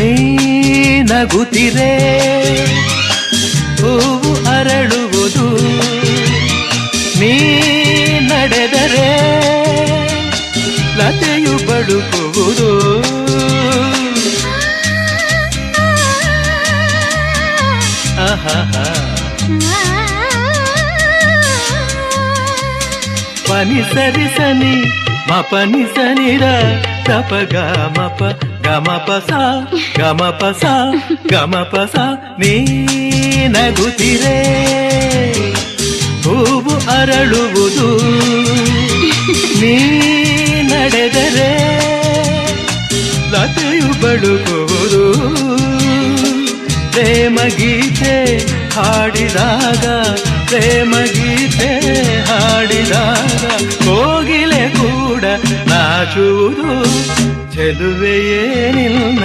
ನೀ ನಗುತ್ತಿರೆ ಹೂವು ಅರಳುವುದು ನೀ ನಡೆದರೆ ಲತೆಯು ಬಡುಕುವುದು ಪನಿ ಸರಿ ಸನಿ ಮಪನಿ ಸನಿರ ತಪ ಗಮಪ ಗಮಪಸ ಗಮಪಸ ಗಮಪಸ ನೀ ನಗುತ್ತಿರೆ ಹೂವು ಅರಳುವುದು ನೀ ನಡೆದರೆ ಲತೆಯು ಬಳುಕುವುದು ಪ್ರೇಮ ಗೀತೆ ಹಾಡಿದಾಗ ಪ್ರೇಮ ಗೀತೆ ಹಾಡಿದಾಗ ಕೋಗಿಲೆ ಕೂಡ ನಾಚುವುದು ಚೆಲುವೆಯೇ ನಿನ್ನ